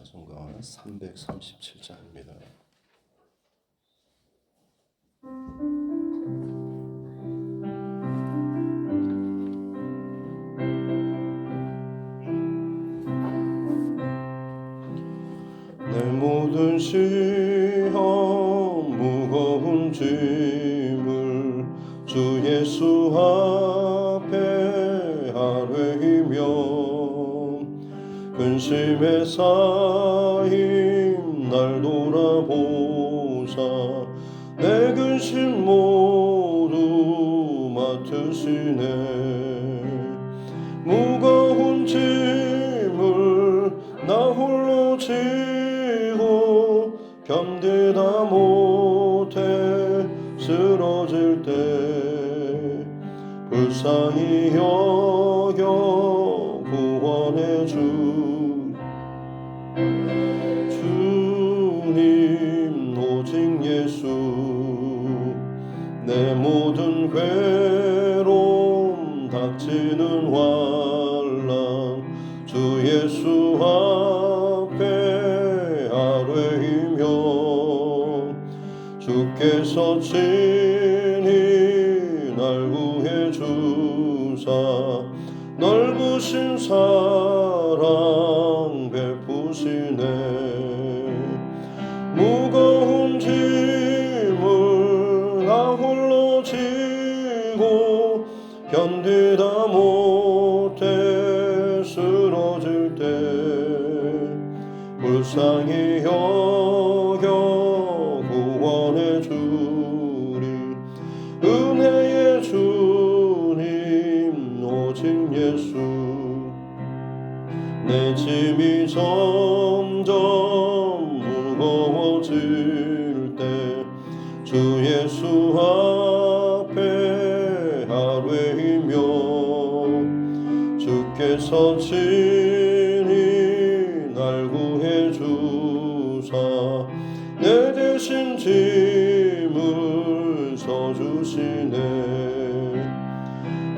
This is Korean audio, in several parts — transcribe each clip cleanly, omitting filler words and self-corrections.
찬송가 337장입니다. 내 모든 시험 무거운 짐을 주 예수 앞에 아뢰이며 근심에 쌓인 날 돌아보사 내 근심 모두 맡으시네. 무거운 짐을 나 홀로 지고 견디다 못해 쓰러질 때 불쌍히 여겨 구원해 주님 오직 예수. 내 모든 괴로움 닥치는 환난 주 예수 앞에 아뢰이며 주께서 친히 날 구해 주사 넓으신 사랑 베푸시네. 무거운 짐을 나 홀로 지고 견디다 못해 쓰러질 때 불쌍히 여겨 구원해 주리. 은혜의 주님 오직 예수. 내 짐이 점점 무거워질 때 주 예수 앞에 아뢰이며 주께서 친히 날 구해 주사 내 대신 짐을 져주시네.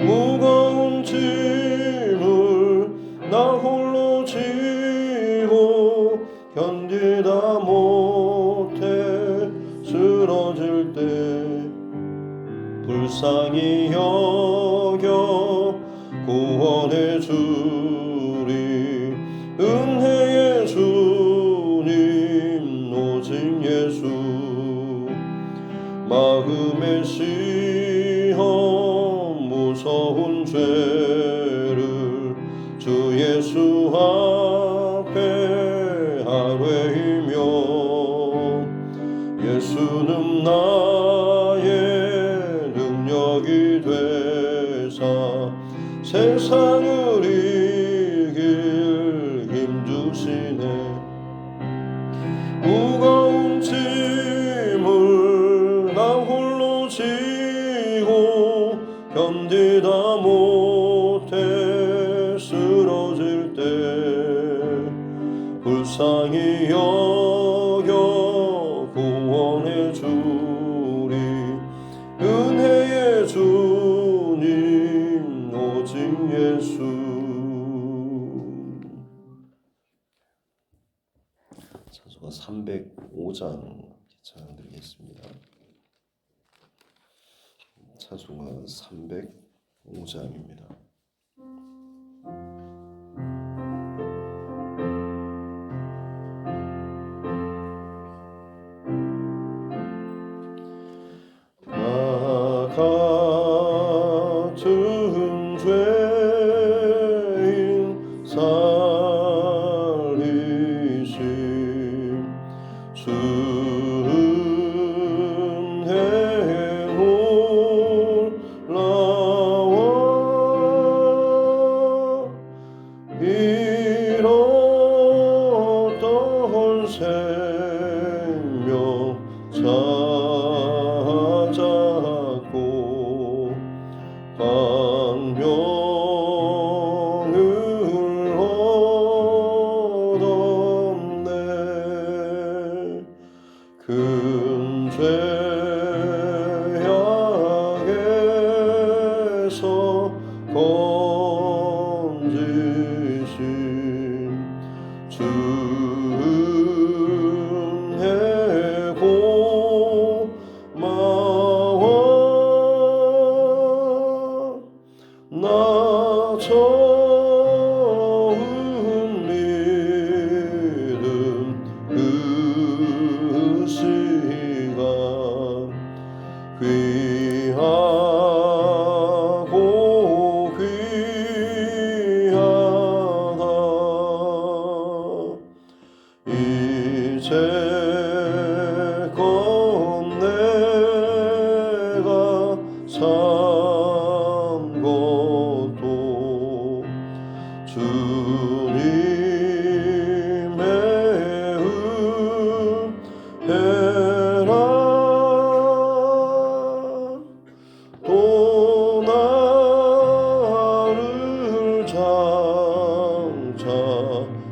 무거운 짐을 나 홀로 지고 견디다 못해 쓰러질 때 불쌍히 여겨 구원해 주리. 은혜의 주님 오직 예수. 마음의 시험 무서운 죄를 주 예수 앞에 아뢰이며 예수는 나의 능력이 되사 세상을 이길 힘주시네. 무거운 짐을 나 홀로 지고 견디다 못해 쓰러질 때 불쌍히 여겨 구원해 주리. 은혜의 주님 오직 예수. 찬송가 305장 찬양드리겠습니다. 찬송가 305장입니다. 같은 죄인 살리신 주 은혜에 올라와 잃었던 생명 찾았고 광명을 얻었네. 큰 죄악에서 건지신 주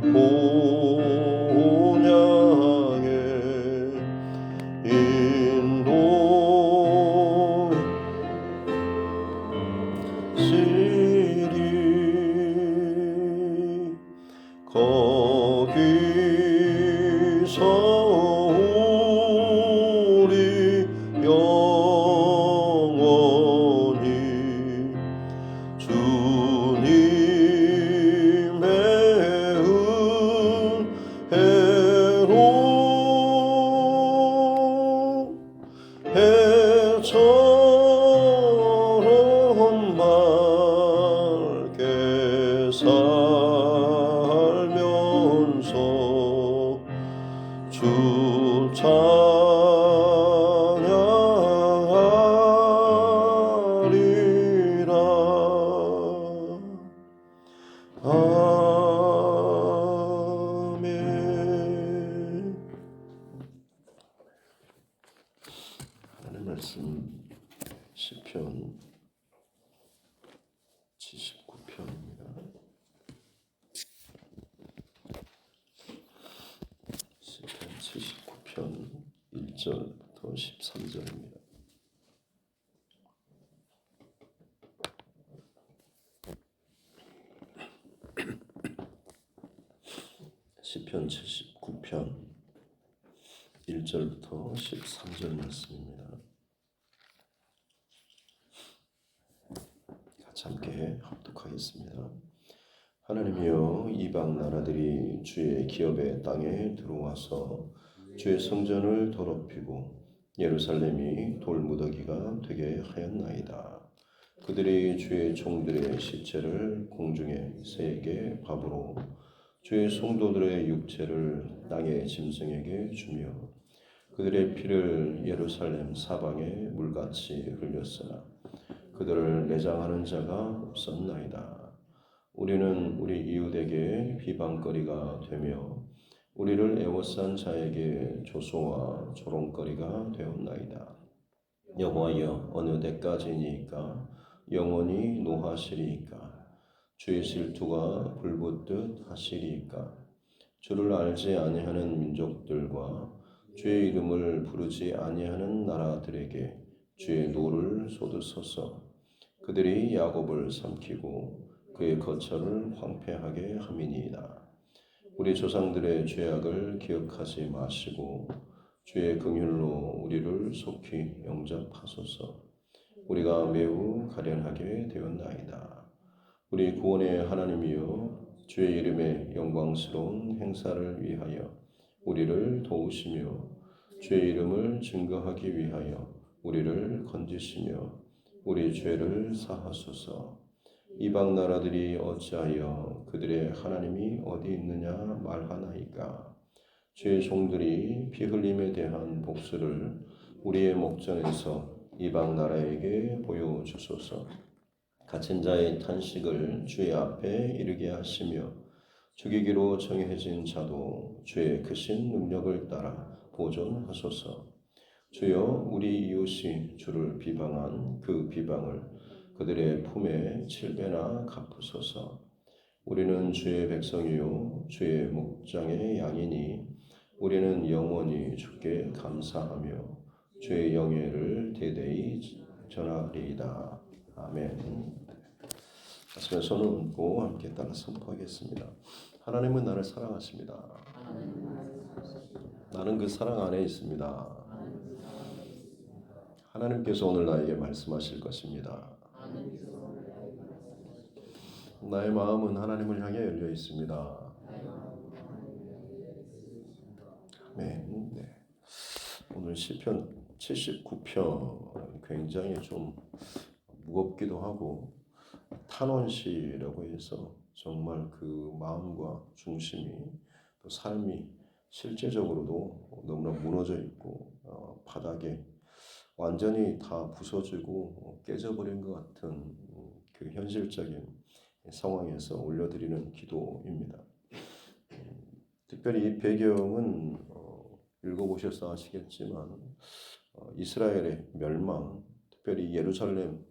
본향에 인도시리 거기서 우리 영원히 주님의 은혜로 해처럼 맑게 살면서 주 찬양하리라. 아멘. 하나님 말씀 시편 79편입니다. 시편 79편 1절부터 13절입니다. 시편 79편 1절부터 13절 말씀입니다. 같이 함께 합독하겠습니다. 하나님이여, 이방 나라들이 주의 기업의 땅에 들어와서 주의 성전을 더럽히고 예루살렘이 돌무더기가 되게 하였나이다. 그들이 주의 종들의 시체를 공중의 새에게 밥으로 주의 성도들의 육체를 땅의 짐승에게 주며 그들의 피를 예루살렘 사방에 물같이 흘렸으나 그들을 매장하는 자가 없었나이다. 우리는 우리 이웃에게 비방거리가 되며 우리를 애워싼 자에게 조소와 조롱거리가 되었나이다. 여호와여, 어느 때까지니까 영원히 노하시리이까? 주의 질투가 불붙듯 하시리이까? 주를 알지 아니하는 민족들과 주의 이름을 부르지 아니하는 나라들에게 주의 노를 쏟으소서. 그들이 야곱을 삼키고 그의 거처를 황폐하게 함이니이다. 우리 조상들의 죄악을 기억하지 마시고 주의 긍휼로 우리를 속히 영접하소서. 우리가 매우 가련하게 되었나이다. 우리 구원의 하나님이여, 주의 이름의 영광스러운 행사를 위하여 우리를 도우시며 주의 이름을 증거하기 위하여 우리를 건지시며 우리 죄를 사하소서. 이방 나라들이 어찌하여 그들의 하나님이 어디 있느냐 말하나이까? 주의 종들이 피 흘림에 대한 복수를 우리의 목전에서 이방 나라에게 보여주소서. 갇힌 자의 탄식을 주의 앞에 이르게 하시며 죽이기로 정해진 자도 주의 크신 능력을 따라 보존하소서. 주여, 우리 이웃이 주를 비방한 그 비방을 그들의 품에 7배나 갚으소서. 우리는 주의 백성이요 주의 목장의 양이니 우리는 영원히 주께 감사하며 주의 영예를 대대히 전하리이다. 아멘. 가슴에 손을 얹고 함께 따라 선포하겠습니다. 하나님은 나를 사랑하십니다. 나는 그 사랑 안에 있습니다. 하나님께서 오늘 나에게 말씀하실 것입니다. 나의 마음은 하나님을 향해 열려 있습니다. 아멘. 네. 오늘 시편 79편 굉장히 좀 무겁기도 하고 탄원시라고 해서 정말 그 마음과 중심이 또 삶이 실제적으로도 너무나 무너져 있고 바닥에 완전히 다 부서지고 깨져버린 것 같은 그 현실적인 상황에서 올려드리는 기도입니다. 특별히 이 배경은 읽어보셔서 아시겠지만 이스라엘의 멸망, 특별히 예루살렘,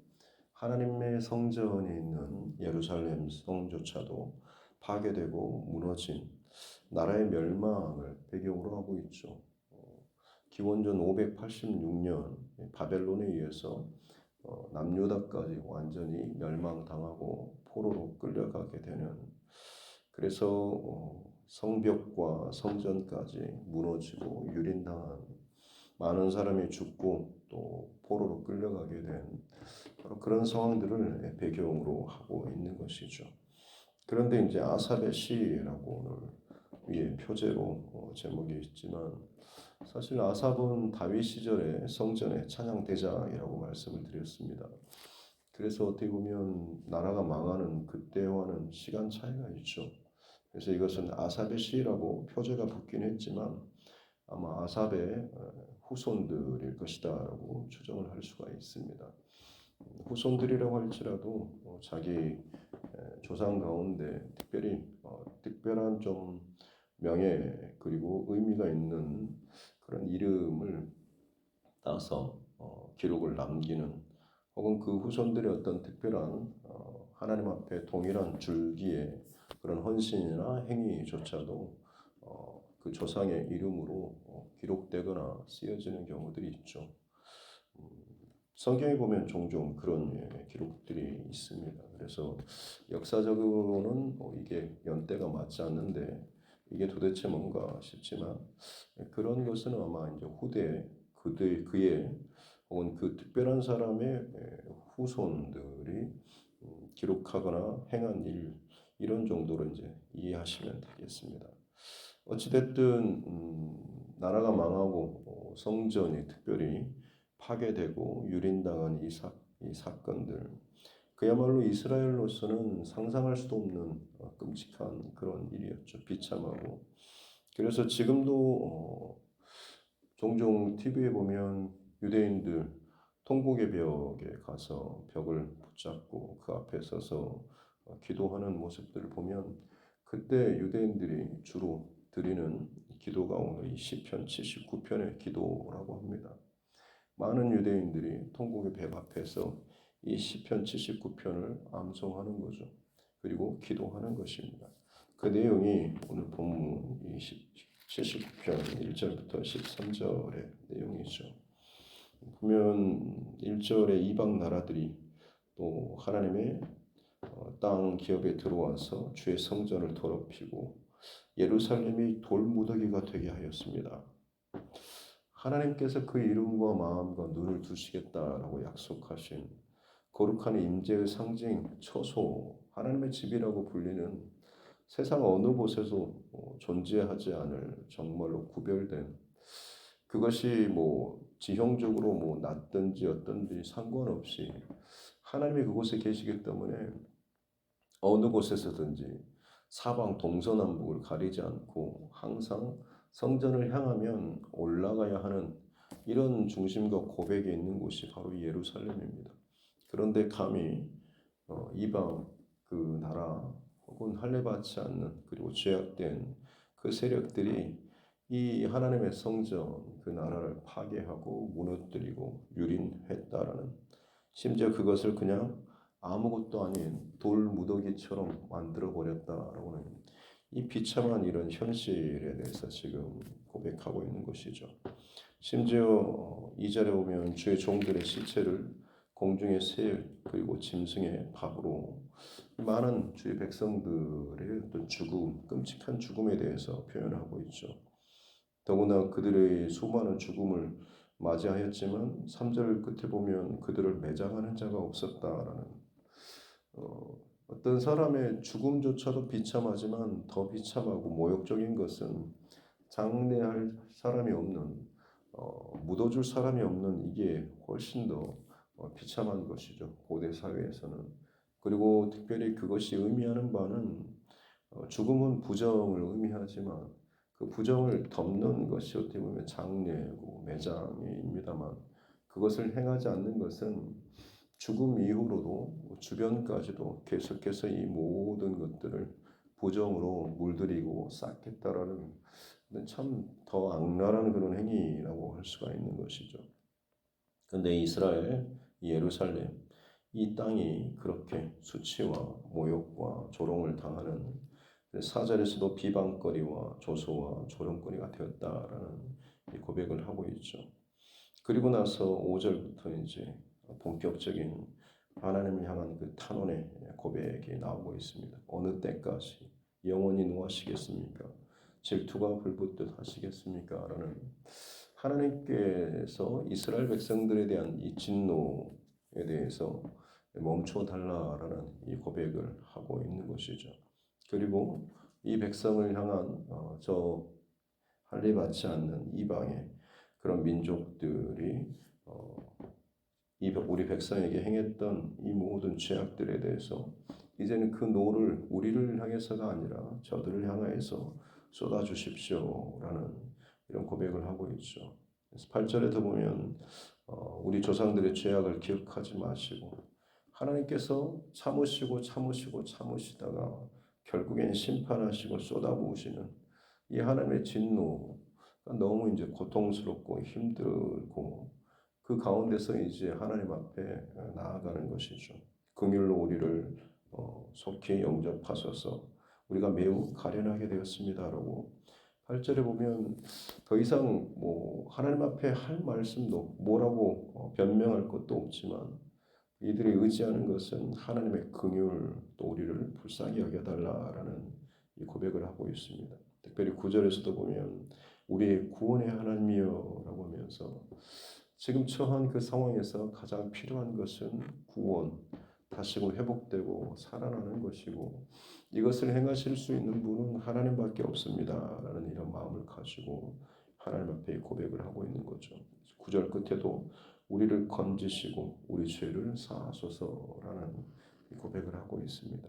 하나님의 성전에 있는 예루살렘 성조차도 파괴되고 무너진 나라의 멸망을 배경으로 하고 있죠. 기원전 586년 바벨론에 의해서 남유다까지 완전히 멸망당하고 포로로 끌려가게 되는, 그래서 성벽과 성전까지 무너지고 유린당한, 많은 사람이 죽고 또 포로로 끌려가게 된 바로 그런 상황들을 배경으로 하고 있는 것이죠. 그런데 이제 아삽의 시라고 오늘 위에 표제로 제목이 있지만, 사실 아삽은 다윗 시절에 성전의 찬양 대장이라고 말씀을 드렸습니다. 그래서 어떻게 보면 나라가 망하는 그때와는 시간 차이가 있죠. 그래서 이것은 아삽의 시라고 표제가 붙긴 했지만 아마 아삽의 후손들일 것이다라고 추정을 할 수가 있습니다. 후손들이라고 할지라도 자기 조상 가운데 특별히 특별한 좀 명예 그리고 의미가 있는 그런 이름을 따서 기록을 남기는, 혹은 그 후손들의 어떤 특별한 하나님 앞에 동일한 줄기의 그런 헌신이나 행위조차도 그 조상의 이름으로 기록되거나 쓰여지는 경우들이 있죠. 성경에 보면 종종 그런 기록들이 있습니다. 그래서 역사적으로는 이게 연대가 맞지 않는데 이게 도대체 뭔가 싶지만, 그런 것은 아마 이제 후대 그의 혹은 그 특별한 사람의 후손들이 기록하거나 행한 일, 이런 정도로 이제 이해하시면 되겠습니다. 어찌됐든 나라가 망하고 성전이 특별히 파괴되고 유린당한 이 사건들, 그야말로 이스라엘로서는 상상할 수도 없는 끔찍한 그런 일이었죠. 비참하고. 그래서 지금도 종종 TV에 보면 유대인들 통곡의 벽에 가서 벽을 붙잡고 그 앞에 서서 기도하는 모습들을 보면, 그때 유대인들이 주로 드리는 기도가 오늘 이 시편 79편의 기도라고 합니다. 많은 유대인들이 통곡의 벽 앞에서 이 시편 79편을 암송하는 거죠. 그리고 기도하는 것입니다. 그 내용이 오늘 본문 이 79편 1절부터 13절의 내용이죠. 보면 1절에 이방 나라들이 또 하나님의 땅 기업에 들어와서 주의 성전을 더럽히고 예루살렘이 돌무더기가 되게 하였습니다. 하나님께서 그 이름과 마음과 눈을 두시겠다라고 약속하신 거룩한 임재의 상징 처소, 하나님의 집이라고 불리는 세상 어느 곳에서 존재하지 않을 정말로 구별된, 그것이 지형적으로 낮든지 어떤지 상관없이 하나님이 그곳에 계시기 때문에 어느 곳에서든지 사방 동서남북을 가리지 않고 항상 성전을 향하면 올라가야 하는 이런 중심과 고백이 있는 곳이 바로 예루살렘입니다. 그런데 감히 이방 그 나라 혹은 할례받지 않는 그리고 죄악된 그 세력들이 이 하나님의 성전 그 나라를 파괴하고 무너뜨리고 유린했다라는, 심지어 그것을 그냥 아무것도 아닌 돌무더기처럼 만들어 버렸다라고는, 이 비참한 이런 현실에 대해서 지금 고백하고 있는 것이죠. 심지어 2절에 보면 주의 종들의 시체를 공중의 새 그리고 짐승의 밥으로, 많은 주의 백성들의 어떤 죽음, 끔찍한 죽음에 대해서 표현하고 있죠. 더구나 그들의 수많은 죽음을 맞이하였지만 3절 끝에 보면 그들을 매장하는 자가 없었다라는, 어떤 사람의 죽음조차도 비참하지만 더 비참하고 모욕적인 것은 장례할 사람이 없는, 묻어줄 사람이 없는, 이게 훨씬 더 비참한 것이죠. 고대 사회에서는. 그리고 특별히 그것이 의미하는 바는 죽음은 부정을 의미하지만 그 부정을 덮는 것이 어떻게 보면 장례고 매장입니다만, 그것을 행하지 않는 것은 죽음 이후로도 주변까지도 계속해서 이 모든 것들을 부정으로 물들이고 쌓겠다라는 참 더 악랄한 그런 행위라고 할 수가 있는 것이죠. 그런데 이스라엘, 예루살렘, 이 땅이 그렇게 수치와 모욕과 조롱을 당하는 4절에서도 비방거리와 조소와 조롱거리가 되었다라는 이 고백을 하고 있죠. 그리고 나서 5절부터 이제 본격적인 하나님을 향한 그 탄원의 고백이 나오고 있습니다. 어느 때까지 영원히 노하시겠습니까? 질투가 불붙듯 하시겠습니까? 라는 하나님께서 이스라엘 백성들에 대한 이 진노에 대해서 멈춰 달라라는 이 고백을 하고 있는 것이죠. 그리고 이 백성을 향한 저 할례 받지 않는 이방의 그런 민족들이 우리 백성에게 행했던 이 모든 죄악들에 대해서 이제는 그 노를 우리를 향해서가 아니라 저들을 향하여서 쏟아 주십시오라는 이런 고백을 하고 있죠. 그래서 8절에도 보면 우리 조상들의 죄악을 기억하지 마시고 하나님께서 참으시다가 결국엔 심판하시고 쏟아부으시는 이 하나님의 진노가 너무 이제 고통스럽고 힘들고 그 가운데서 이제 하나님 앞에 나아가는 것이죠. 긍휼로 우리를 속히 영접하소서. 우리가 매우 가련하게 되었습니다라고 8절에 보면 더 이상 뭐 하나님 앞에 할 말씀도 뭐라고 변명할 것도 없지만 이들이 의지하는 것은 하나님의 긍휼 또 우리를 불쌍히 여겨달라라는 이 고백을 하고 있습니다. 특별히 9절에서도 보면 우리의 구원의 하나님이여라고 하면서 지금 처한 그 상황에서 가장 필요한 것은 구원, 다시금 회복되고 살아나는 것이고 이것을 행하실 수 있는 분은 하나님밖에 없습니다라는 이런 마음을 가지고 하나님 앞에 고백을 하고 있는 거죠. 9절 끝에도 우리를 건지시고 우리 죄를 사하소서라는 고백을 하고 있습니다.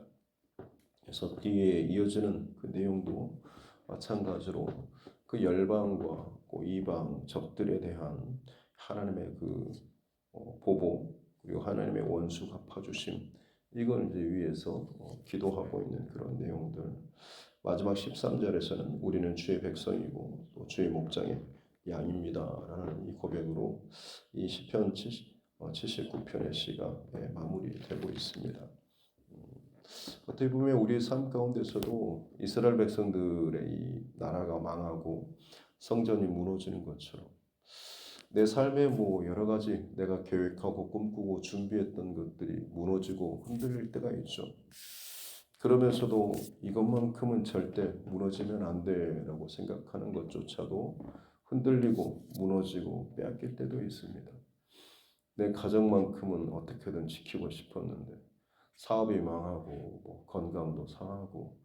그래서 뒤에 이어지는 그 내용도 마찬가지로 그 열방과 그 이방 적들에 대한 하나님의 그 보복 그리고 하나님의 원수 갚아주심 이걸 이제 위해서 기도하고 있는 그런 내용들. 마지막 13절에서는 우리는 주의 백성이고 또 주의 목장의 양입니다라는 이 고백으로 이 시편 79편의 시가 마무리되고 있습니다. 어떻게 보면 우리의 삶 가운데서도 이스라엘 백성들의 이 나라가 망하고 성전이 무너지는 것처럼 내 삶에 뭐 여러 가지 내가 계획하고 꿈꾸고 준비했던 것들이 무너지고 흔들릴 때가 있죠. 그러면서도 이것만큼은 절대 무너지면 안 돼라고 생각하는 것조차도 흔들리고 무너지고 빼앗길 때도 있습니다. 내 가정만큼은 어떻게든 지키고 싶었는데 사업이 망하고 뭐 건강도 상하고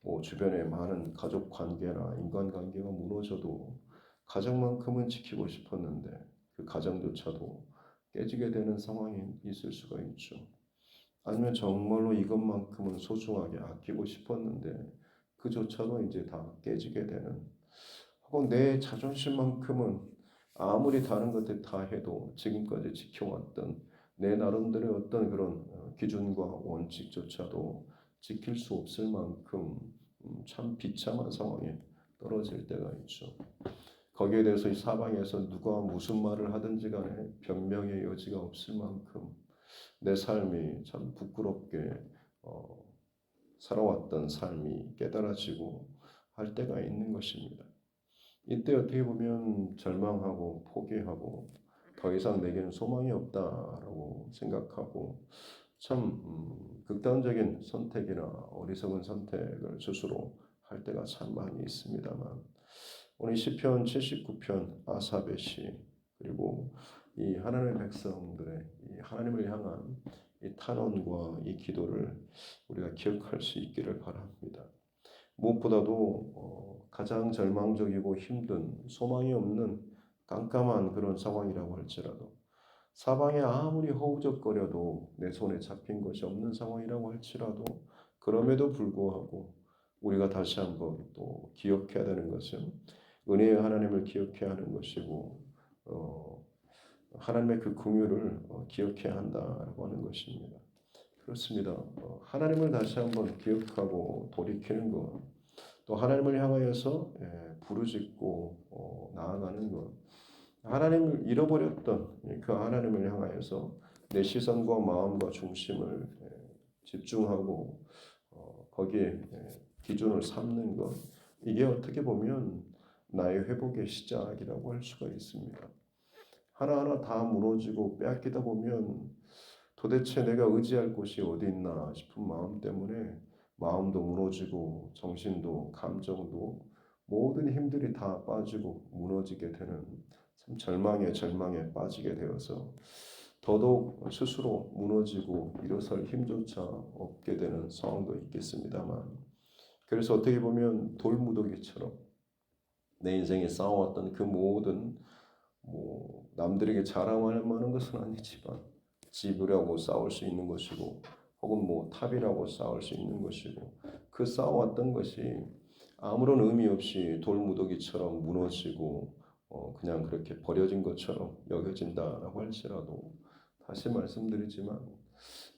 뭐 주변에 많은 가족 관계나 인간 관계가 무너져도 가정만큼은 지키고 싶었는데 그 가정조차도 깨지게 되는 상황이 있을 수가 있죠. 아니면 정말로 이것만큼은 소중하게 아끼고 싶었는데 그조차도 이제 다 깨지게 되는 혹은 내 자존심만큼은 아무리 다른 것들 다 해도 지금까지 지켜왔던 내 나름대로의 어떤 그런 기준과 원칙조차도 지킬 수 없을 만큼 참 비참한 상황에 떨어질 때가 있죠. 거기에 대해서 이 사방에서 누가 무슨 말을 하든지 간에 변명의 여지가 없을 만큼 내 삶이 참 부끄럽게 살아왔던 삶이 깨달아지고 할 때가 있는 것입니다. 이때 어떻게 보면 절망하고 포기하고 더 이상 내게는 소망이 없다라고 생각하고 참 극단적인 선택이나 어리석은 선택을 스스로 할 때가 참 많이 있습니다만 오늘 시편 79편 아삽의 시 그리고 이 하나님의 백성들의 이 하나님을 향한 이 탄원과 이 기도를 우리가 기억할 수 있기를 바랍니다. 무엇보다도 가장 절망적이고 힘든 소망이 없는 깜깜한 그런 상황이라고 할지라도 사방에 아무리 허우적거려도 내 손에 잡힌 것이 없는 상황이라고 할지라도 그럼에도 불구하고 우리가 다시 한번 또 기억해야 되는 것은 은혜의 하나님을 기억해야 하는 것이고 하나님의 그 긍휼을 기억해야 한다라고 하는 것입니다. 그렇습니다. 하나님을 다시 한번 기억하고 돌이키는 것, 또 하나님을 향하여서 부르짖고 나아가는 것, 하나님을 잃어버렸던 그 하나님을 향하여서 내 시선과 마음과 중심을 집중하고 거기에 기준을 삼는 것, 이게 어떻게 보면 나의 회복의 시작이라고 할 수가 있습니다. 하나하나 다 무너지고 빼앗기다 보면 도대체 내가 의지할 곳이 어디 있나 싶은 마음 때문에 마음도 무너지고 정신도 감정도 모든 힘들이 다 빠지고 무너지게 되는 참 절망에 빠지게 되어서 더더욱 스스로 무너지고 일어설 힘조차 없게 되는 상황도 있겠습니다만, 그래서 어떻게 보면 돌무더기처럼 내 인생에 쌓아왔던 그 모든 남들에게 자랑할 만한 것은 아니지만 집이라고 쌓을 수 있는 것이고 혹은 탑이라고 쌓을 수 있는 것이고, 그 쌓아왔던 것이 아무런 의미 없이 돌무더기처럼 무너지고 그냥 그렇게 버려진 것처럼 여겨진다라고 할지라도, 다시 말씀드리지만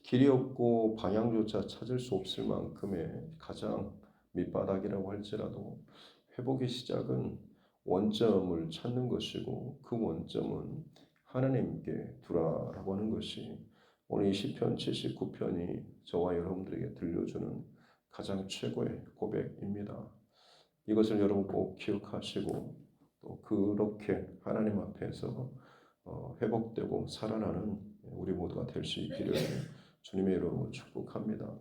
길이 없고 방향조차 찾을 수 없을 만큼의 가장 밑바닥이라고 할지라도 회복의 시작은 원점을 찾는 것이고, 그 원점은 하나님께 두라라고 하는 것이 오늘 이 시편 79편이 저와 여러분들에게 들려주는 가장 최고의 고백입니다. 이것을 여러분 꼭 기억하시고 또 그렇게 하나님 앞에서 회복되고 살아나는 우리 모두가 될 수 있기를 주님의 이름으로 축복합니다.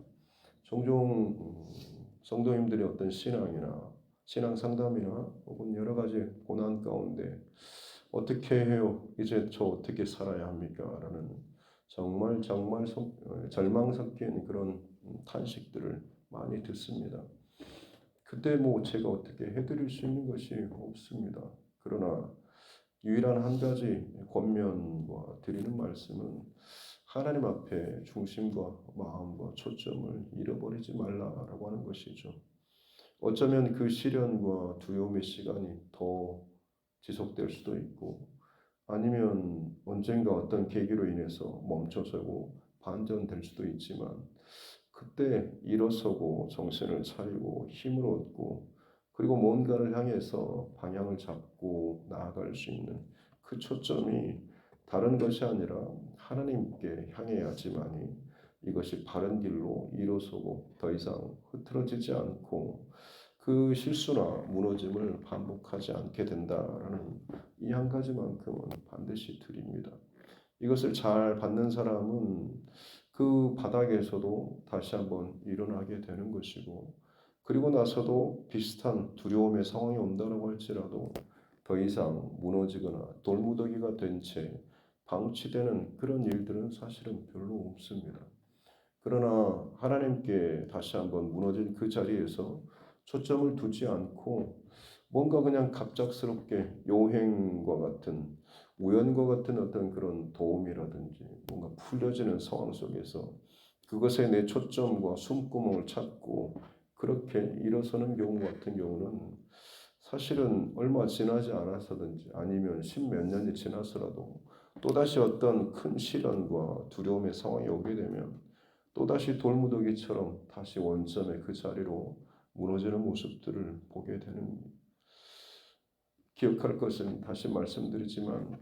종종 성도님들의 어떤 신앙이나 신앙 상담이나 혹은 여러 가지 고난 가운데 어떻게 해요? 이제 저 어떻게 살아야 합니까? 라는 정말 절망 섞인 그런 탄식들을 많이 듣습니다. 그때 제가 어떻게 해드릴 수 있는 것이 없습니다. 그러나 유일한 한 가지 권면과 드리는 말씀은 하나님 앞에 중심과 마음과 초점을 잃어버리지 말라라고 하는 것이죠. 어쩌면 그 시련과 두려움의 시간이 더 지속될 수도 있고, 아니면 언젠가 어떤 계기로 인해서 멈춰서고 반전될 수도 있지만, 그때 일어서고 정신을 차리고 힘을 얻고 그리고 뭔가를 향해서 방향을 잡고 나아갈 수 있는 그 초점이 다른 것이 아니라 하나님께 향해야지만이 이것이 바른 길로 일어서고 더 이상 흐트러지지 않고 그 실수나 무너짐을 반복하지 않게 된다라는 이 한 가지만큼은 반드시 드립니다. 이것을 잘 받는 사람은 그 바닥에서도 다시 한번 일어나게 되는 것이고, 그리고 나서도 비슷한 두려움의 상황이 온다고 할지라도 더 이상 무너지거나 돌무더기가 된 채 방치되는 그런 일들은 사실은 별로 없습니다. 그러나 하나님께 다시 한번 무너진 그 자리에서 초점을 두지 않고 뭔가 그냥 갑작스럽게 요행과 같은 우연과 같은 어떤 그런 도움이라든지 뭔가 풀려지는 상황 속에서 그것에 내 초점과 숨구멍을 찾고 그렇게 일어서는 경우 같은 경우는 사실은 얼마 지나지 않아서든지 아니면 십몇 년이 지나서라도 또다시 어떤 큰 시련과 두려움의 상황이 오게 되면 또다시 돌무더기처럼 다시 원점의 그 자리로 무너지는 모습들을 보게 되는, 기억할 것은 다시 말씀드리지만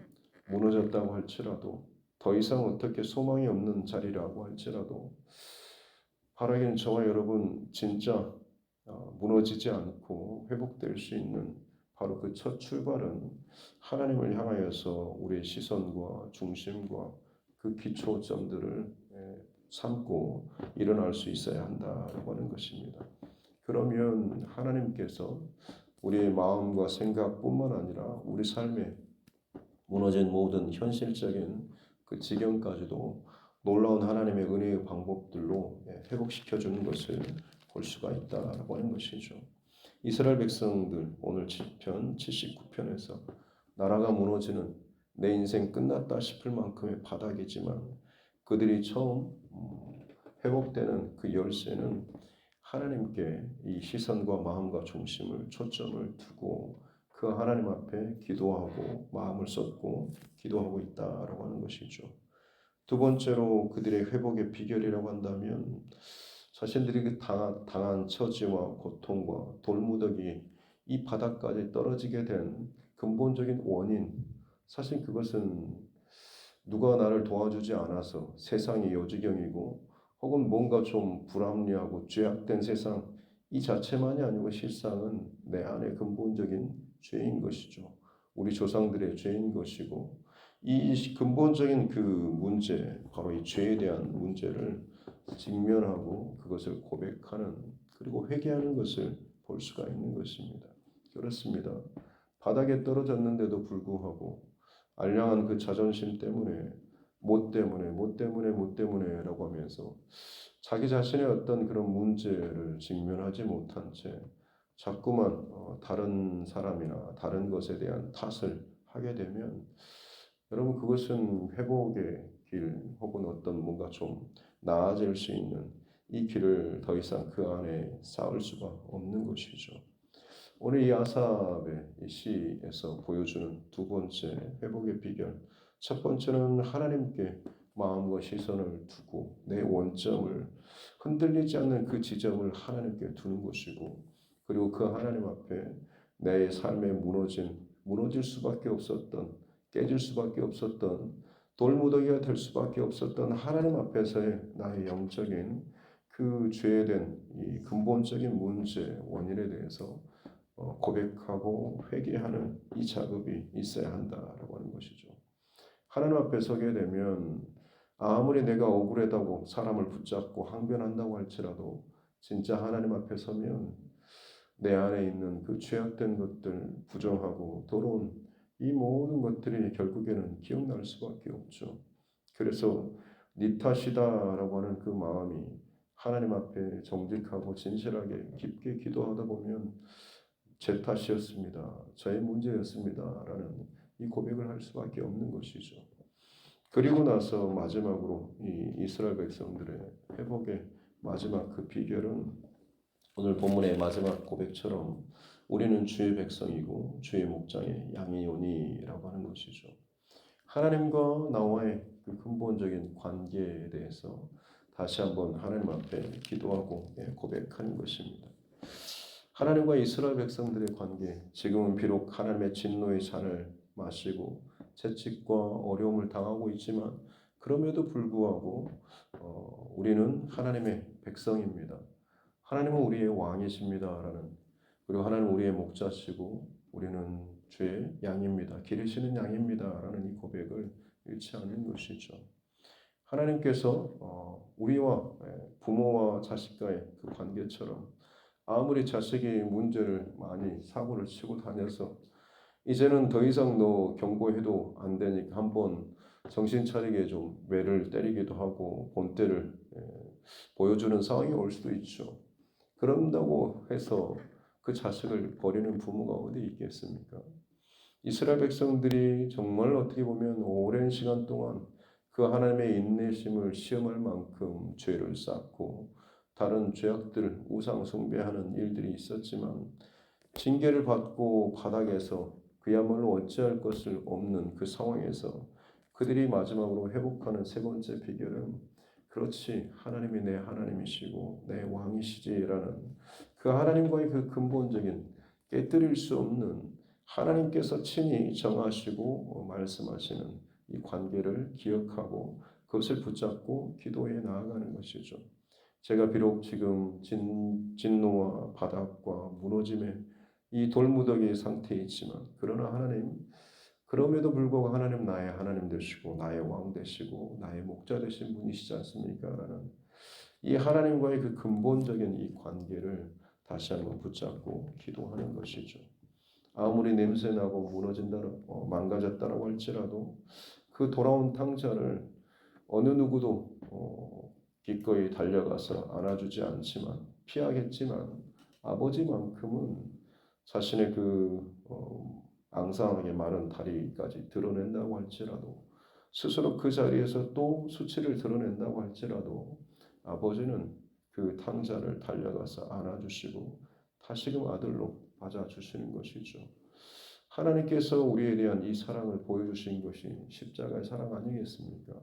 무너졌다고 할지라도 더 이상 어떻게 소망이 없는 자리라고 할지라도 바라기는 저와 여러분 진짜 무너지지 않고 회복될 수 있는 바로 그 첫 출발은 하나님을 향하여서 우리의 시선과 중심과 그 기초점들을 삼고 일어날 수 있어야 한다고 하는 것입니다. 그러면 하나님께서 우리의 마음과 생각뿐만 아니라 우리 삶에 무너진 모든 현실적인 그 지경까지도 놀라운 하나님의 은혜의 방법들로 회복시켜 주는 것을 볼 수가 있다라고 하는 것이죠. 이스라엘 백성들 오늘 시편 79편에서 나라가 무너지는 내 인생 끝났다 싶을 만큼의 바닥이지만 그들이 처음 회복되는 그 열쇠는 하나님께 이 시선과 마음과 중심을 초점을 두고 그 하나님 앞에 기도하고 마음을 쏟고 기도하고 있다라고 하는 것이죠. 두 번째로 그들의 회복의 비결이라고 한다면 자신들이 당한 처지와 고통과 돌무더기 이 바닥까지 떨어지게 된 근본적인 원인, 사실 그것은 누가 나를 도와주지 않아서 세상이 요지경이고 혹은 뭔가 좀 불합리하고 죄악된 세상 이 자체만이 아니고 실상은 내 안의 근본적인 죄인 것이죠. 우리 조상들의 죄인 것이고 이 근본적인 그 문제, 바로 이 죄에 대한 문제를 직면하고 그것을 고백하는 그리고 회개하는 것을 볼 수가 있는 것입니다. 그렇습니다. 바닥에 떨어졌는데도 불구하고 알량한 그 자존심 때문에 못 때문에라고 하면서 자기 자신의 어떤 그런 문제를 직면하지 못한 채 자꾸만 다른 사람이나 다른 것에 대한 탓을 하게 되면 여러분 그것은 회복의 길 혹은 어떤 뭔가 좀 나아질 수 있는 이 길을 더 이상 그 안에 쌓을 수가 없는 것이죠. 오늘 이 아삽의 이 시에서 보여주는 두 번째 회복의 비결, 첫 번째는 하나님께 마음과 시선을 두고 내 원점을 흔들리지 않는 그 지점을 하나님께 두는 것이고, 그리고 그 하나님 앞에 내 삶에 무너질 수밖에 없었던, 깨질 수밖에 없었던, 돌무더기가 될 수밖에 없었던 하나님 앞에서의 나의 영적인 그 죄된 이 근본적인 문제 원인에 대해서 고백하고 회개하는 이 작업이 있어야 한다라고 하는 것이죠. 하나님 앞에 서게 되면 아무리 내가 억울하다고 사람을 붙잡고 항변한다고 할지라도 진짜 하나님 앞에 서면 내 안에 있는 그 죄악된 것들, 부정하고 더러운 이 모든 것들이 결국에는 기억날 수밖에 없죠. 그래서 네 탓이다라고 하는 그 마음이 하나님 앞에 정직하고 진실하게 깊게 기도하다 보면 제 탓이었습니다. 저의 문제였습니다. 라는 이 고백을 할 수밖에 없는 것이죠. 그리고 나서 마지막으로 이 이스라엘 백성들의 회복의 마지막 그 비결은 오늘 본문의 마지막 고백처럼 우리는 주의 백성이고 주의 목장의 양이오니라고 하는 것이죠. 하나님과 나와의 그 근본적인 관계에 대해서 다시 한번 하나님 앞에 기도하고 고백하는 것입니다. 하나님과 이스라엘 백성들의 관계, 지금은 비록 하나님의 진노의 잔을 마시고 채찍과 어려움을 당하고 있지만 그럼에도 불구하고 우리는 하나님의 백성입니다. 하나님은 우리의 왕이십니다라는, 그리고 하나님은 우리의 목자시고 우리는 주의 양입니다. 기르시는 양입니다라는 이 고백을 잃지 않는 것이죠. 하나님께서 우리와 부모와 자식과의 그 관계처럼 아무리 자식이 문제를 많이 사고를 치고 다녀서 이제는 더 이상 너 경고해도 안 되니까 한번 정신 차리게 좀 매를 때리기도 하고 본때를 보여주는 상황이 올 수도 있죠. 그런다고 해서 그 자식을 버리는 부모가 어디 있겠습니까? 이스라엘 백성들이 정말 어떻게 보면 오랜 시간 동안 그 하나님의 인내심을 시험할 만큼 죄를 쌓고 다른 죄악들, 우상 숭배하는 일들이 있었지만 징계를 받고 바닥에서 그야말로 어찌할 것을 없는 그 상황에서 그들이 마지막으로 회복하는 세 번째 비결은 그렇지, 하나님이 내 하나님이시고 내 왕이시지라는 그 하나님과의 그 근본적인 깨뜨릴 수 없는 하나님께서 친히 정하시고 말씀하시는 이 관계를 기억하고 그것을 붙잡고 기도해 나아가는 것이죠. 제가 비록 지금 진노와 바닥과 무너짐의 이 돌무더기 상태에 있지만 그러나 하나님, 그럼에도 불구하고 하나님 나의 하나님 되시고 나의 왕 되시고 나의 목자 되신 분이시지 않습니까? 라는 이 하나님과의 그 근본적인 이 관계를 다시 한번 붙잡고 기도하는 것이죠. 아무리 냄새나고 망가졌다라고 할지라도 그 돌아온 탕자를 어느 누구도 기꺼이 달려가서 안아주지 않지만 피하겠지만 아버지만큼은 자신의 그 앙상하게 마른 다리까지 드러낸다고 할지라도 스스로 그 자리에서 또 수치를 드러낸다고 할지라도 아버지는 그 탕자를 달려가서 안아주시고 다시금 아들로 맞아주시는 것이죠. 하나님께서 우리에 대한 이 사랑을 보여주신 것이 십자가의 사랑 아니겠습니까?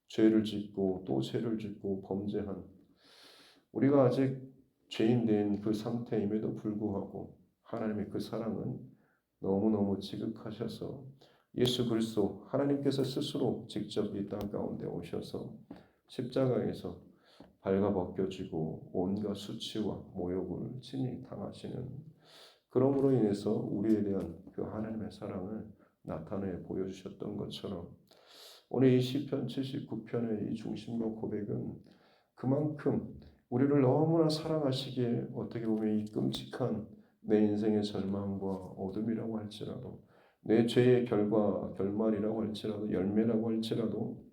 죄를 짓고 또 죄를 짓고 범죄한 우리가 아직 죄인된 그 상태임에도 불구하고 하나님의 그 사랑은 너무너무 지극하셔서 예수 그리스도 하나님께서 스스로 직접 이 땅 가운데 오셔서 십자가에서 발가벗겨지고 온갖 수치와 모욕을 친히 당하시는, 그러므로 인해서 우리에 대한 그 하나님의 사랑을 나타내 보여주셨던 것처럼 오늘 이 시편 79편의 이 중심과 고백은 그만큼 우리를 너무나 사랑하시기에 어떻게 보면 이 끔찍한 내 인생의 절망과 어둠이라고 할지라도, 내 죄의 결말이라고 할지라도, 열매라고 할지라도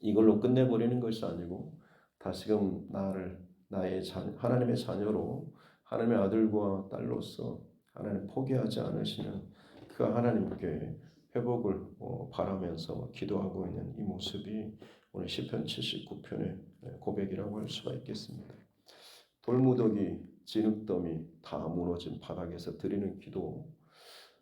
이걸로 끝내버리는 것이 아니고 다시금 하나님의 자녀로, 하나님의 아들과 딸로서 하나님 포기하지 않으시는 그 하나님께 회복을 바라면서 기도하고 있는 이 모습이 오늘 시편 79편의 고백이라고 할 수가 있겠습니다. 돌무더기, 진흙더미 다 무너진 바닥에서 드리는 기도,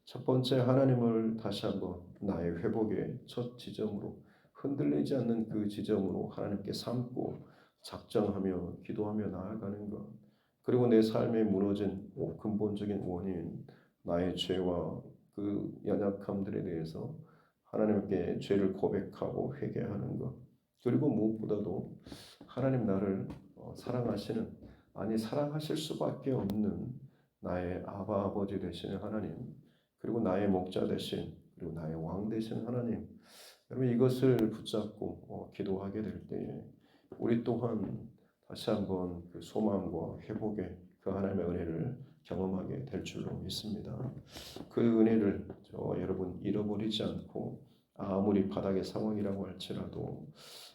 첫 번째 하나님을 다시 한번 나의 회복의 첫 지점으로, 흔들리지 않는 그 지점으로 하나님께 삼고 작정하며 기도하며 나아가는 것, 그리고 내 삶에 무너진 근본적인 원인, 나의 죄와 그 연약함들에 대해서 하나님께 죄를 고백하고 회개하는 것, 그리고 무엇보다도 하나님 나를 사랑하시는, 아니 사랑하실 수밖에 없는 나의 아버지 되시는 하나님, 그리고 나의 목자 되신, 그리고 나의 왕 되신 하나님, 여러분 이것을 붙잡고 기도하게 될 때에 우리 또한 다시 한번 그 소망과 회복의 그 하나님의 은혜를 경험하게 될 줄로 믿습니다. 그 은혜를 여러분 잃어버리지 않고 아무리 바닥의 상황이라고 할지라도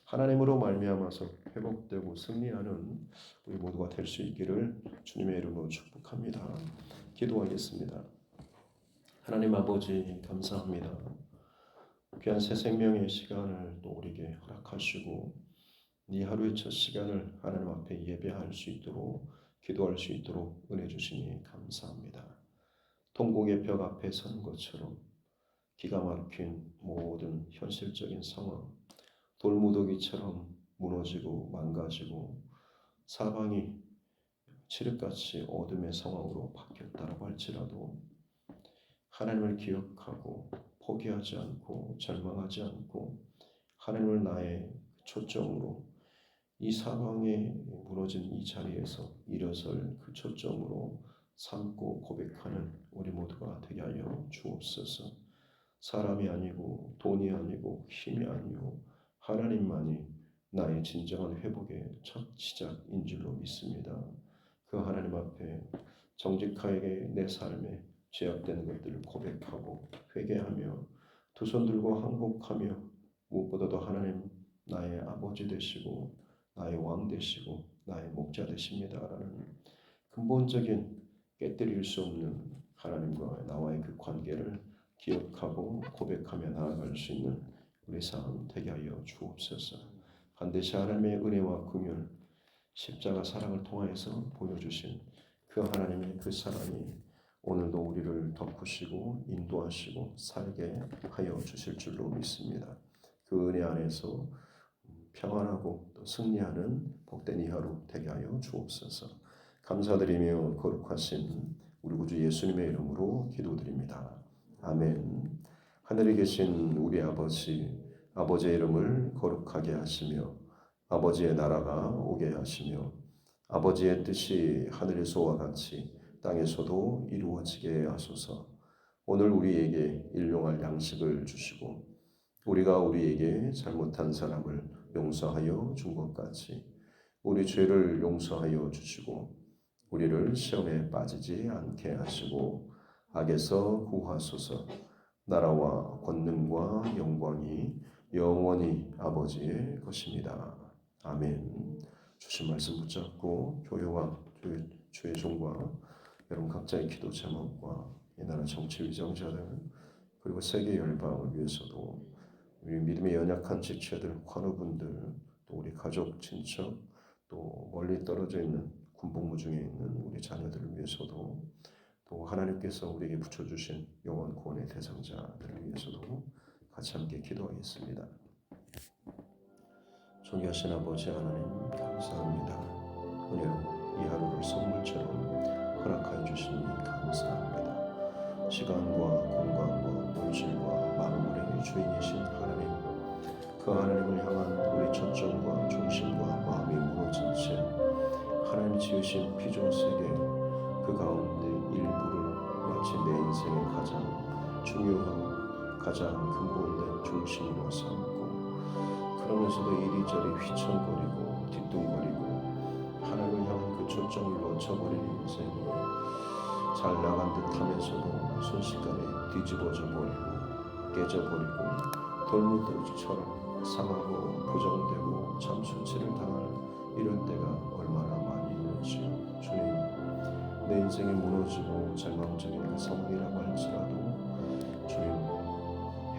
하나님으로 말미암아서 회복되고 승리하는 우리 모두가 될 수 있기를 주님의 이름으로 축복합니다. 기도하겠습니다. 하나님 아버지 감사합니다. 귀한 새 생명의 시간을 또 우리에게 허락하시고 이 하루의 첫 시간을 하나님 앞에 예배할 수 있도록, 기도할 수 있도록 은혜 주시니 감사합니다. 통곡의 벽 앞에 서는 것처럼 기가 막힌 모든 현실적인 상황, 돌무더기처럼 무너지고 망가지고 사방이 칠흑같이 어둠의 상황으로 바뀌었다고 할지라도 하나님을 기억하고 포기하지 않고 절망하지 않고 하나님을 나의 초점으로, 이 사방에 무너진 이 자리에서 일어설 그 초점으로 삼고 고백하는 우리 모두가 되게 하여 주옵소서. 사람이 아니고 돈이 아니고 힘이 아니고 하나님만이 나의 진정한 회복의 첫 시작인 줄로 믿습니다. 그 하나님 앞에 정직하게 내 삶에 죄악된 것들을 고백하고 회개하며 두 손 들고 항복하며 무엇보다도 하나님 나의 아버지 되시고 나의 왕 되시고 나의 목자 되십니다라는 근본적인 깨뜨릴 수 없는 하나님과 나와의 그 관계를 기억하고 고백하며 나아갈 수 있는 우리 삶 되게 하여 주옵소서. 반드시 하나님의 은혜와 긍휼, 십자가 사랑을 통하여서 보여주신 그 하나님의 그 사랑이 오늘도 우리를 덮으시고 인도하시고 살게 하여 주실 줄로 믿습니다. 그 은혜 안에서 평안하고 또 승리하는 복된 이 하루 되게 하여 주옵소서. 감사드리며 거룩하신 우리 구주 예수님의 이름으로 기도드립니다. 아멘. 하늘에 계신 우리 아버지의 이름을 거룩하게 하시며 아버지의 나라가 오게 하시며 아버지의 뜻이 하늘에서와 같이 땅에서도 이루어지게 하소서. 오늘 우리에게 일용할 양식을 주시고 우리가 우리에게 잘못한 사람을 용서하여 준 것 같이 우리 죄를 용서하여 주시고 우리를 시험에 빠지지 않게 하시고 악에서 구하소서. 나라와 권능과 영광이 영원히 아버지의 것입니다. 아멘. 주신 말씀 붙잡고 교회와 주의 종과 여러분 각자의 기도 제목과 이 나라 정치 위정자들 그리고 세계 열방을 위해서도 우리 믿음의 연약한 지체들, 환우분들, 또 우리 가족, 친척, 또 멀리 떨어져 있는 군복무 중에 있는 우리 자녀들을 위해서도, 또 하나님께서 우리에게 붙여주신 영원 구원의 대상자들을 위해서도 같이 함께 기도하겠습니다. 존귀하신 아버지 하나님 감사합니다. 은혜로 이 하루를 선물처럼 허락하여 주시니 감사합니다. 시간과 공간과 물질과 만물의 주인이신 하나님, 그 그 하나님을 향한 우리 초점과 중심과 마음이 무너진 채 하나님 지으신 피조 세계 그 가운데 일부를 마치 내 인생의 가장 중요한 가장 근본된 중심으로 삼고 그러면서도 이리저리 휘청거리고 뒤뚱거리고 하나님을 향한 그 초점을 놓쳐버린 인생이 잘 나간 듯 하면서도 순식간에 뒤집어져 버리고 깨져버리고 돌무더기처럼 상하고 부정되고 참수치를 당할 이런 때가 얼마나 많이 있는지요. 주님, 내 인생이 무너지고 절망적인 그 상황이라고 할지라도 주님,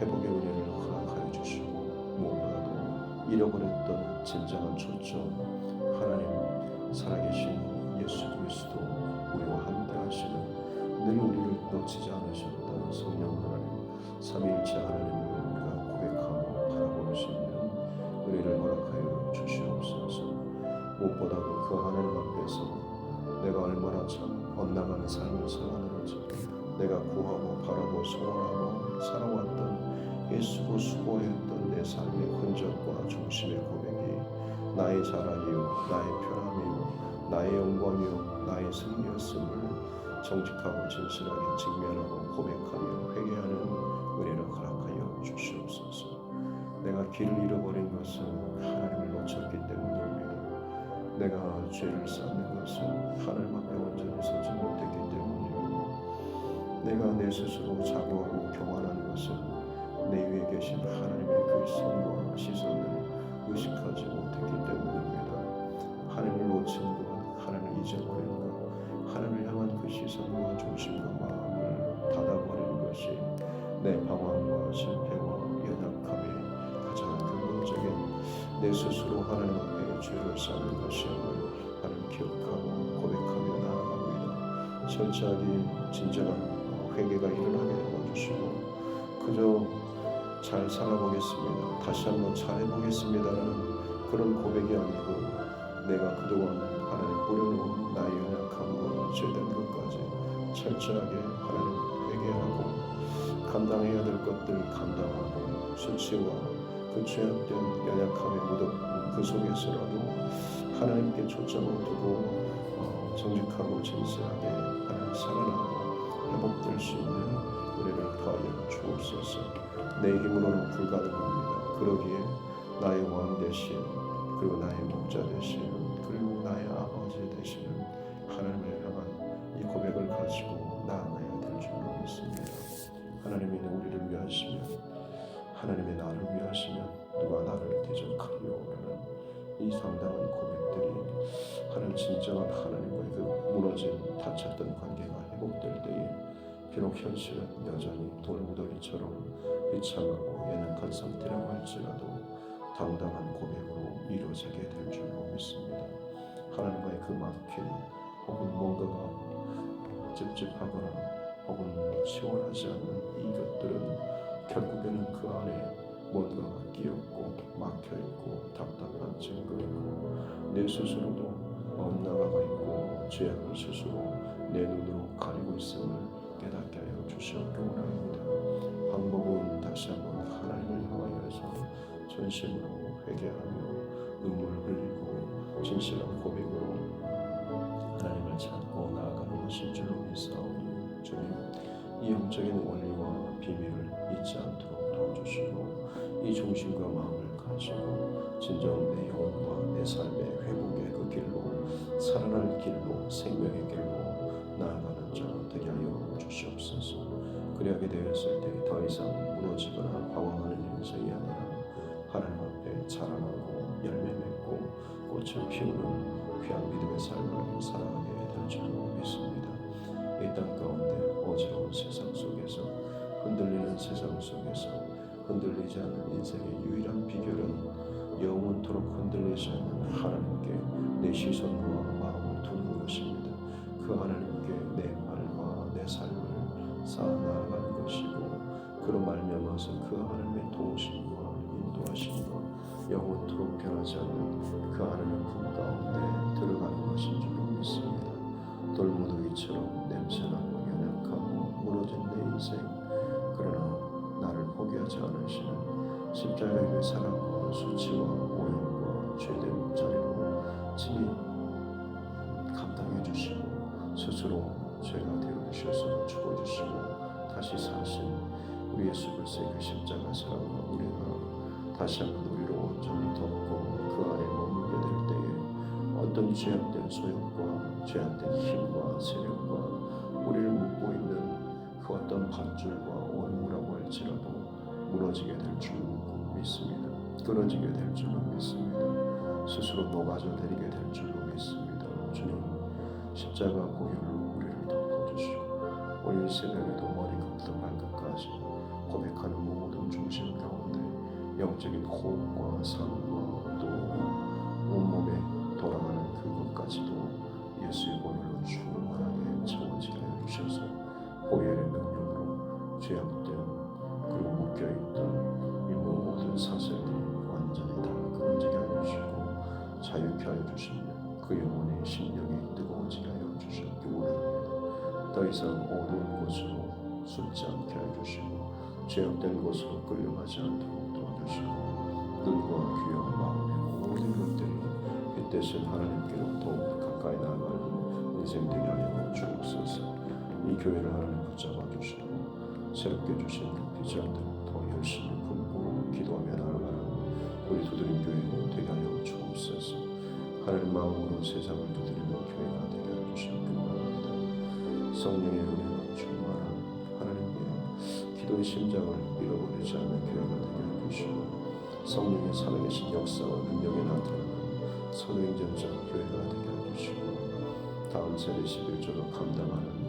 회복의 은혜를 허락하여 주시고 무엇보다도 잃어버렸던 진정한 초점 하나님 살아계신 예수 그리스도 우리와 함께 하시는 늘 우리를 놓치지 않으셨던 성령 하나님 삼위일체 하나님을 우리가 고백하고 바라볼 수 있는 은혜를 허락하여 주시옵소서. 무엇보다도 그 하나님 앞에서 내가 얼마나 참 엇나가는 삶을 살아가는지 내가 구하고 바라고 소원하고 살아왔던 애쓰고 수고했던 내 삶의 흔적과 중심의 고백이 나의 자랑이요 나의 편함이요 나의 영광이요 나의 승리였음을 정직하고 진실하게 직면하고 고백하며 회개하는 은혜를 허락하여 주시옵소서. 내가 길을 잃어버린 것은 하나님을 놓쳤기 때문입니다. 내가 죄를 쌓는 것은 하나님 앞에 온전히 서지 못했기 때문입니다. 내가 내 스스로 자고하고 교만한 것은 내 위에 계신 하나님의 그 손과 시선을 의식하지 못했기 때문입니다. 하나님을 놓친 것, 하나님을 잊어버린 것, 하나님을 향한 그 시선과 중심과 마음을 닫아버리는 것이 내 방황과 실패와 연약함의 가장 근본적인 내 스스로 하나님 앞에 죄를 쌓는 것임을 하나님 기억하고 고백하며 나아갑니다. 철저하게 진정한 회개가 일어나게 도와주시고 그저 잘 살아보겠습니다. 다시 한번 잘해보겠습니다라는 그런 고백이 아니고 내가 그동안 하나님 뿌려놓은 나의 연약함과 죄된 것까지 철저하게 하나님 회개하고 감당해야 될 것들을 감당하고 수치와 그 죄악된 연약함에 묻은 그 속에서라도 하나님께 초점을 두고 정직하고 진실하게 하나님 살아나고 회복될 수 있는 은혜를 더하여 주옵소서. 내 힘으로는 불가능합니다. 그러기에 나의 왕 되신 그리고 나의 목자 되신 그리고 나의 아버지 되시는 하나님을 향한 이 고백을 가지고 나아가야 될 줄로 믿습니다. 하나님이 우리를 위하시면 하나님의 나를 위하시면 누가 나를 대적하리오라는 이 상당한 고백들이 하나님 진정한 하나님과의 그 무너진 다쳤던 관계가 회복될 때에 비록 현실은 여전히 돌무더기처럼 비참하고 연약한 상태라고 할지라도 당당한 고백으로 이루어지게 될 줄로 믿습니다. 하나님과의 그 막힌 혹은 뭔가가 찝찝하거나 혹은 시원하지 않는 이것들은 결국에는 그 안에 뭔가가 끼었고 막혀있고 답답한 증거이고 내 스스로도 엇나가가 있고 죄악을 스스로 내 눈으로 가리고 있음을 깨닫게 하여 주시옵기 원합니다. 방법은 다시 한번 하나님을 향하여서 전심으로 회개하며 눈물을 흘리고 진실한 고백으로 하나님을 찾고 나아가는 것일 줄로 믿사오니 주님 이 영적인 원리와 비밀을 잊지 않도록 도와주시고 이 중심과 마음을 가지고 진정 내 영혼과 내 삶의 회복의 그 길로 살아날 길로 생명의 길로 나아가는 자 되게 하여 주시옵소서. 그리하게 되었을 때 더 이상 무너지거나 방황하는 인생이 아니라 하나님 앞에 자라나고 열매 맺고 꽃을 피우는 귀한 믿음의 삶을 살아가게 될 줄로 믿습니다. 이 땅 가운데 어지러운 세상 속에서 흔들리는 세상 속에서 흔들리지 않는 인생의 유일한 비결은 영원토록 흔들리지 않는 하나님께 내 시선과 마음을 두는 것입니다. 그 하나님께 내 말과 내 삶을 쌓아 나아가는 것이고 그로 말미암아서 그 하나님의 도우심과 인도하심과 영원토록 변하지 않는 그 하나님의 품 가운데 들어가는 것인 줄로 믿습니다. 돌무더기처럼 냄새나고 연약하고 무너진 내 인생 그러나 나를 포기하지 않으시는 십자가의 사랑과 수치와 오염과 죄된 자리로 친히 감당해 주시고 스스로 죄가 되어 주셔서 죽어 주시고 다시 사신 우리 예수 그리스도의 그 십자가 사랑과 우리가 다시 한번 우리로 온전히 덮고 그 안에 머물게 될 때에 어떤 죄악된 소욕과 죄악된 힘과 세력과 우리를 묶고 있는 그 어떤 밧줄과 원무라고 할지라도 무너지게 될 줄로 믿습니다. 끊어지게 될 줄로 믿습니다. 스스로 녹아져 내리게 될 줄로 믿습니다. 주님 십자가 보혈로 우리를 덮어주시고 오늘 새벽에도 머리끝부터 발끝까지 고백하는 모든 중심 가운데 영적인 호흡과 삶과 또 온몸에 돌아가는 그것까지도 예수의 보혈로 충만하게 채워지게 해주셔서 보혈의 능력으로 죄악된 그리고 묶여있던 이 모든 사슬들이 완전히 다 끊어지게 하여 주시고 자유케 하여 주시며 그 영혼의 심령이 뜨거워지게 하여 주셨기 원합니다. 더 이상 어두운 곳으로 숨지 않게 하여 주시고 죄악된 곳으로 끌려가지 않도록 도와주시고 눈과 귀와 마음의 모든 것들이 빛 대신 하나님께로 더욱 가까이 나아가는 인생 되게 하여 주옵소서. 이 교회를 하나님 붙잡아 주시고 새롭게 주신 그 비전대로 더 열심히 품고 기도하며 나아가는 우리 두드림 교회 되게 하여 주옵소서. 하나님 마음으로 세상을 두드리는 교회가 되게 하여 주시기 바랍니다. 성령의 은혜가 충만한 하나님의 기도의 심장을 잃어버리지 않는 교회가 되게 하여 주시고 성령의 살아계신 역사와 능력에 나타나는 선행전자 교회가 되게 하여 주시고 다음 세대 11조로 감당하는